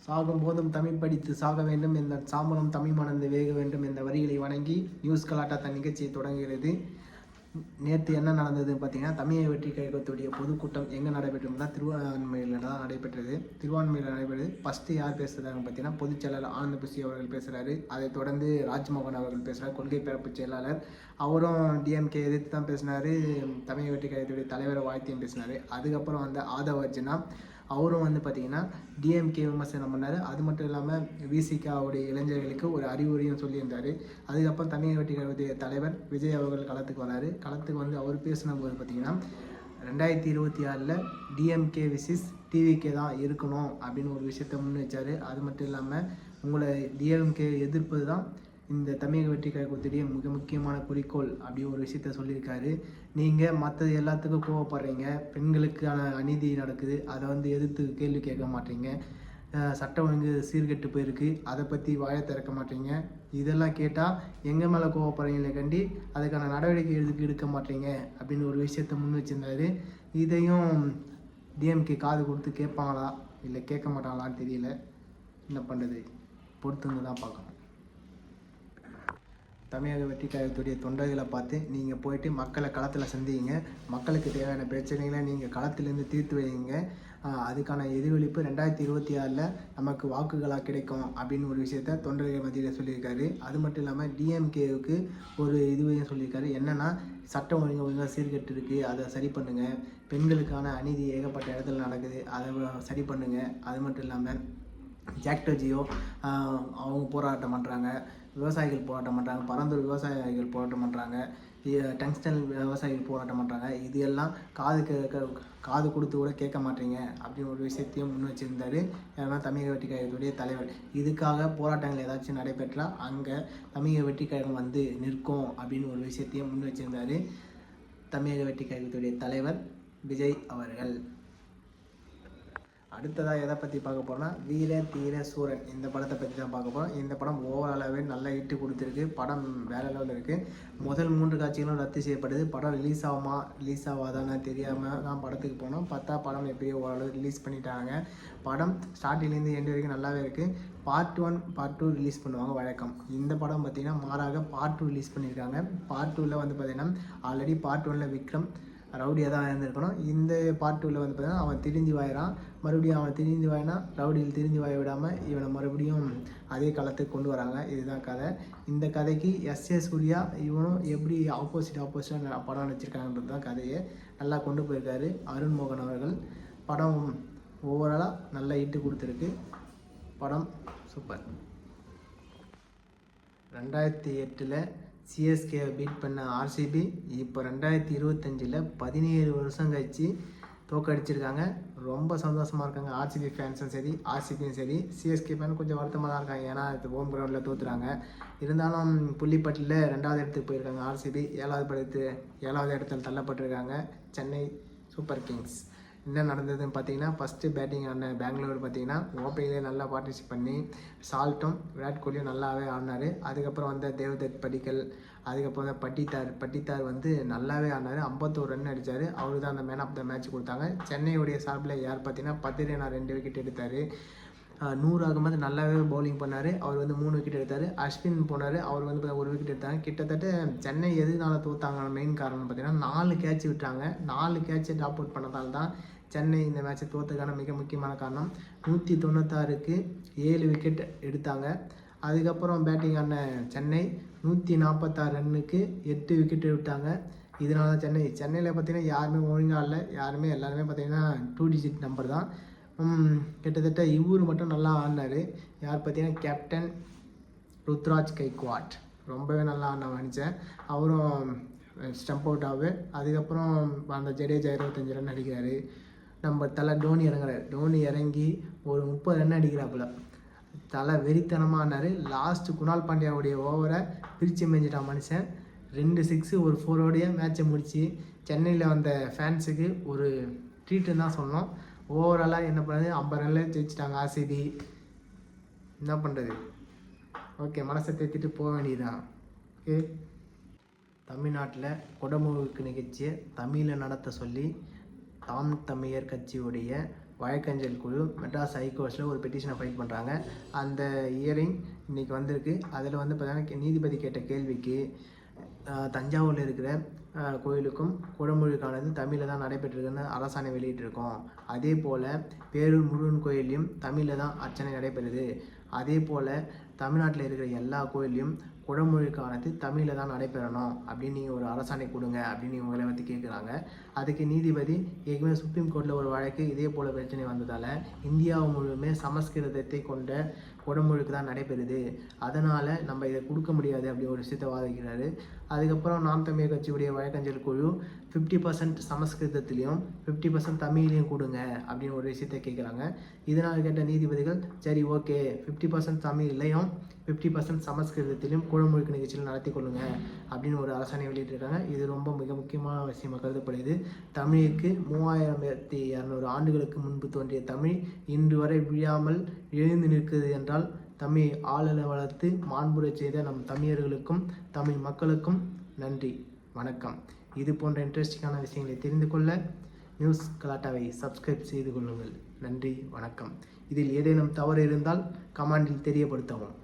சாகும் போதும் தமிழ் படித்து சாக வேண்டும், இந்த சாம்பலும் தமிழ் மணந்து வேக வேண்டும் என்ற வரிகளை வணங்கி நியூஸ் கலாட்டா தன் நிகழ்ச்சியை தொடங்குகிறது. நேற்று என்ன நடந்ததுன்னு பார்த்தீங்கன்னா, தமிழக வெற்றி கழகத்துடைய பொதுக்கூட்டம் எங்கே நடைபெற்றோம்னா திருவான்மையில் தான் நடைபெற்றது. திருவான்மையில் நடைபெற்றது. ஃபஸ்ட்டு யார் பேசுகிறாங்கன்னு பார்த்தீங்கன்னா, பொதுச்செயலாளர் ஆனந்த புசி அவர்கள் பேசுகிறாரு. அதைத் தொடர்ந்து ராஜ்மோகன் அவர்கள் பேசுகிறார், கொள்கை பரப்பு செயலாளர். அவரும் டிஎம்கே எதிர்த்து தான் பேசினார். தமிழக வெற்றி கழகத்துடைய தலைவரை வாழ்த்தியும் பேசினார். அதுக்கப்புறம் வந்து ஆதவ அர்ஜுனா அவரும் வந்து பார்த்திங்கன்னா டிஎம்கே விமர்சனம் பண்ணார். அது மட்டும் இல்லாமல் விசிகாவுடைய இளைஞர்களுக்கு ஒரு அறிவுரையும் சொல்லியிருந்தார். அதுக்கப்புறம் தமிழக வெற்றி கழகத்துடைய தலைவர் விஜய் அவர்கள் களத்துக்கு வராரு. களத்துக்கு வந்து அவர் பேசின போது பார்த்திங்கன்னா 2026 டிஎம்கே விசிஸ் டிவிகே தான் இருக்கணும் அப்படின்னு ஒரு விஷயத்தை முன் வச்சார். அது மட்டும் இல்லாமல் உங்களை டிஎம்கே எதிர்ப்பது தான் இந்த தமிழக வெற்றி கழகத்துடைய மிக முக்கியமான குறிக்கோள் அப்படி ஒரு விஷயத்த சொல்லியிருக்காரு. நீங்கள் மற்றது எல்லாத்துக்கும் கோவப்படுறீங்க, பெண்களுக்கான அநீதி நடக்குது, அதை வந்து எதிர்த்து கேள்வி கேட்க மாட்டீங்க, சட்டம் ஒழுங்கு சீர்கெட்டு போயிருக்கு, அதை பற்றி வாயை திறக்க மாட்டீங்க, இதெல்லாம் கேட்டால் எங்கள் மேலே கோவப்படுறீங்களே கண்டி அதுக்கான நடவடிக்கை எடுக்க மாட்டீங்க அப்படின்னு ஒரு விஷயத்த முன் வச்சுருந்தாரு. இதையும் டிஎம்கே காது கொடுத்து கேட்பாங்களா இல்லை கேட்க மாட்டாங்களான்னு தெரியல. என்ன பண்ணுறது, பொறுத்துன்னு தான் பார்க்கணும். தமிழக வெற்றி கழகத்துடைய தொண்டர்களை பார்த்து நீங்கள் போயிட்டு மக்களை களத்தில் சந்திங்க, மக்களுக்கு தேவையான பிரச்சனைகளை நீங்கள் களத்திலேருந்து தீர்த்து வைங்க. அதுக்கான எதிரொலிப்பு 2026 நமக்கு வாக்குகளாக கிடைக்கும் அப்படின்னு ஒரு விஷயத்த தொண்டர்கள் மத்தியில் சொல்லியிருக்காரு. அது மட்டும் இல்லாமல் டிஎம்கேவுக்கு ஒரு இதுவையும் சொல்லியிருக்காரு. என்னென்னா சட்டம் ஒழுங்காக சீர்கெட்டு இருக்குது, அதை சரி பண்ணுங்கள், பெண்களுக்கான அநீதி ஏகப்பட்ட இடத்துல நடக்குது, அதை சரி பண்ணுங்கள். அது மட்டும் இல்லாமல் ஜாக்டோஜியோ அவங்க போராட்டம் பண்ணுறாங்க, விவசாயிகள் போராட்டம் பண்ணுறாங்க, பரந்தூர் விவசாயிகள் போராட்டம் பண்ணுறாங்க, டங்ஸ்டன் விவசாயிகள் போராட்டம் பண்ணுறாங்க. இது எல்லாம் காது கொடுத்து கூட கேட்க மாட்டீங்க அப்படின்னு ஒரு விஷயத்தையும் முன் வச்சுருந்தார். ஏன்னா தமிழக வெற்றி கழகத்துடைய தலைவர் இதுக்காக போராட்டங்கள் ஏதாச்சும் நடைபெற்றால் அங்கே தமிழக வெற்றி கழகம் வந்து நிற்கும் அப்படின்னு ஒரு விஷயத்தையும் முன் வச்சுருந்தார் தமிழக வெற்றி கழகத்துடைய தலைவர் விஜய் அவர்கள். அடுத்ததாக எதை பற்றி பார்க்க போகிறோம்னா வீர தீர சூரன் இந்த படத்தை பற்றி தான் பார்க்க போகிறோம். இந்த படம் ஓவராலாகவே நல்ல ஹிட்டு கொடுத்துருக்கு. படம் வேறு லெவலில் இருக்குது. முதல் 3 காட்சிகளும் ரத்து செய்யப்படுது. படம் ரிலீஸ் ஆகாதான்னு தெரியாமல் தான் படத்துக்கு போனோம். பார்த்தா படம் எப்படியோ ஓரளவு ரிலீஸ் பண்ணிட்டாங்க. படம் ஸ்டார்டிங்லேருந்து எண்டு வரைக்கும் நல்லாவே இருக்குது. பார்ட் 1 பார்ட் 2 ரிலீஸ் பண்ணுவாங்க வழக்கம். இந்த படம் பார்த்திங்கன்னா மாறாக பார்ட் 2 ரிலீஸ் பண்ணியிருக்காங்க. பார்ட் 2ல் வந்து பார்த்திங்கன்னா ஆல்ரெடி பார்ட் 1ல் விக்ரம் ரவுடியாக தான் இருந்திருக்கணும். இந்த பார்ட் 2ல் வந்து பார்த்தீங்கன்னா அவன் திரிஞ்சு வாயிறான். மறுபடியும் அவன் திரிஞ்சு வாயினா ரவுடியில் திரிஞ்சு வாய விடாமல் இவனை மறுபடியும் அதே களத்துக்கு கொண்டு வராங்க. இதுதான் கதை. இந்த கதைக்கு எஸ்.ஏ. சூர்யா இவனும் எப்படி ஆப்போசிட்டாக படம் நடிச்சிருக்காங்கன்றது தான் கதையை நல்லா கொண்டு போயிருக்காரு அருண் மோகன் அவர்கள். படம் ஓவராலாக நல்ல ஹிட்டு கொடுத்துருக்கு. படம் சூப்பர். 2008 சிஎஸ்கேவை பீட் பண்ண ஆர்சிபி இப்போ 2025 17 வருஷம் கழிச்சு தோக்கடிச்சிருக்காங்க. ரொம்ப சந்தோஷமாக இருக்காங்க ஆர்சிபி ஃபேன்ஸும் சரி, ஆர்சிபியும் சரி. சிஎஸ்கே ஃபேன் கொஞ்சம் வருத்தமாக தான் இருக்காங்க, ஏன்னா இது ஹோம் கிரவுண்டில் தோற்றுறாங்க. இருந்தாலும் புள்ளிப்பட்டியில் 2வது இடத்துக்கு போயிருக்காங்க ஆர்சிபி. 7வது இடத்துல தள்ளப்பட்டிருக்காங்க சென்னை சூப்பர் கிங்ஸ். என்ன நடந்ததுன்னு பார்த்தீங்கன்னா, ஃபஸ்ட்டு பேட்டிங் ஆடின பெங்களூர் பார்த்தீங்கன்னா ஓப்பனிங்லேயே நல்லா பார்ட்டிசிபேட் பண்ணி சால்ட்டும் விராட் கோலியும் நல்லாவே ஆடினார். அதுக்கப்புறம் வந்து தேவ்தத் படிக்கல், அதுக்கப்புறம் வந்து பட்டித்தார் வந்து நல்லாவே ஆடினார். 51 ரன் அடித்தார். அவரு தான் அந்த மேன் ஆஃப் த மேட்ச் கொடுத்தாங்க. சென்னையுடைய சார்பில் யார் பார்த்தீங்கன்னா பத்திரேனா 2 விக்கெட் எடுத்தார். 100 ஆகும்போது நல்லாவே பவுலிங் பண்ணார். அவர் வந்து 3 விக்கெட் எடுத்தார். அஸ்வின் போனார், அவர் வந்து 1 விக்கெட் எடுத்தாங்க. கிட்டத்தட்ட சென்னை எதுனால தோத்தாங்க மெயின் காரணம் பார்த்தீங்கன்னா 4 கேட்ச் விட்டாங்க. 4 கேட்சை ட்ராப் அவுட் பண்ணதால் தான் சென்னை இந்த மேட்ச்சை தோற்றதுக்கான மிக முக்கியமான காரணம். 196க்கு 7 விக்கெட் எடுத்தாங்க. அதுக்கப்புறம் பேட்டிங் ஆன சென்னை 146 ரன்னுக்கு 8 விக்கெட் விட்டாங்க. இதனால தான் சென்னையில் பார்த்தீங்கன்னா யாருமே ஒழுங்காக இல்லை. எல்லாருமே பார்த்தீங்கன்னா 2 டிஜிட் நம்பர் தான். கிட்டத்தட்ட இவர் மட்டும் நல்லா ஆடினார். யார் பார்த்தீங்கன்னா கேப்டன் ருத்ராஜ் கைக்வாட் ரொம்பவே நல்லா ஆடின நினச்சேன். அவரும் ஸ்டம்ப் அவுட் ஆகு. அதுக்கப்புறம் அந்த ஜடேஜா 25 ரன் அடிக்கிறாரு. நம்ம தலை டோனி இறங்கி ஒரு 30 ரன் அடிக்கிறாப்புல. தலை வெறித்தனமாக ஆனார். லாஸ்ட்டு குணால் பாண்டியாவுடைய ஓவரை பிரித்து மேய்ஞ்சிட்டான் மனுஷன். 2 6 ஒரு 4ஓடைய மேட்சை முடித்து சென்னையில் வந்த ஃபேன்ஸுக்கு ஒரு ட்ரீட்டுன்னு தான் சொன்னோம். ஓவராலாக என்ன பண்ணுறது, 50 ரனில் ஜெயிச்சிட்டாங்க ஆர்சிபி. என்ன பண்ணுறது, ஓகே மனசை தேத்திட்டு போக வேண்டியதுதான். ஓகே. தமிழ்நாட்டில் குடமுழுக்கு நிகழ்ச்சியை தமிழில் நடத்த சொல்லி தாம் தமிழர் கட்சியுடைய வழக்கறிஞர் குழு மெட்ராஸ் ஹைகோர்ட்ஸில் ஒரு பெட்டிஷனை ஃபைல் பண்ணுறாங்க. அந்த ஹியரிங் இன்றைக்கி வந்திருக்கு. அதில் வந்து பார்த்தீங்கன்னா நீதிபதி கேட்ட கேள்விக்கு தஞ்சாவூரில் இருக்கிற கோயிலுக்கும் குடமுழுக்கானது தமிழில் தான் நடைபெற்றிருக்குன்னு அரசாணை வெளியிட்டிருக்கோம். அதே போல் பேரூர் முருகன் கோயிலையும் தமிழில் தான் அர்ச்சனை நடைபெறுது. அதே போல் தமிழ்நாட்டில் இருக்கிற எல்லா கோயிலையும் குடமுழுக்கானது தமிழில் தான் நடைபெறணும் அப்படின்னு நீங்கள் ஒரு அரசாணை கொடுங்க அப்படின்னு இவங்களை வந்து கேட்குறாங்க. அதுக்கு நீதிபதி ஏற்கனவே சுப்ரீம் கோர்ட்டில் ஒரு வழக்கு இதே போல் பிரச்சனை வந்ததால் இந்தியா முழுவதுமே சமஸ்கிருதத்தை கொண்ட குடமுழுக்கு தான் நடைபெறுது, அதனால் நம்ம இதை கொடுக்க முடியாது அப்படி ஒரு விஷயத்தை வாதிக்கிறாரு. அதுக்கப்புறம் நாம் தமிழர் கட்சியுடைய வழக்கறிஞர் குழு 50% சமஸ்கிருதத்திலையும் 50% தமிழ்லையும் கொடுங்க அப்படின்னு ஒரு விஷயத்தை கேட்குறாங்க. இதனால் கேட்ட நீதிபதிகள் சரி ஓகே 50% தமிழ்லையும் 50% சமஸ்கிருதத்திலையும் குடமுழுக்கு நிகழ்ச்சியில் நடத்தி கொள்ளுங்க அப்படின்னு ஒரு அரசாணை வெளியிட்டிருக்காங்க. இது ரொம்ப மிக முக்கியமான விஷயமாக கருதப்படுது. தமிழுக்கு 3200 ஆண்டுகளுக்கு முன்பு தோன்றிய தமிழ் இன்று வரை விழாமல் எழுந்து நிற்கிறது என்றால் தமிழ் ஆளலை வளர்த்து மாண்புறச் செய்த நம் தமிழர்களுக்கும் தமிழ் மக்களுக்கும் நன்றி, வணக்கம். இது போன்ற இன்ட்ரெஸ்டிங்கான விஷயங்களை தெரிந்து கொள்ள நியூஸ் கலாட்டாவை சப்ஸ்கிரைப் செய்து கொள்ளுங்கள். நன்றி, வணக்கம். இதில் ஏதேனும் தவறு இருந்தால் கமெண்டில் தெரியப்படுத்தவும்.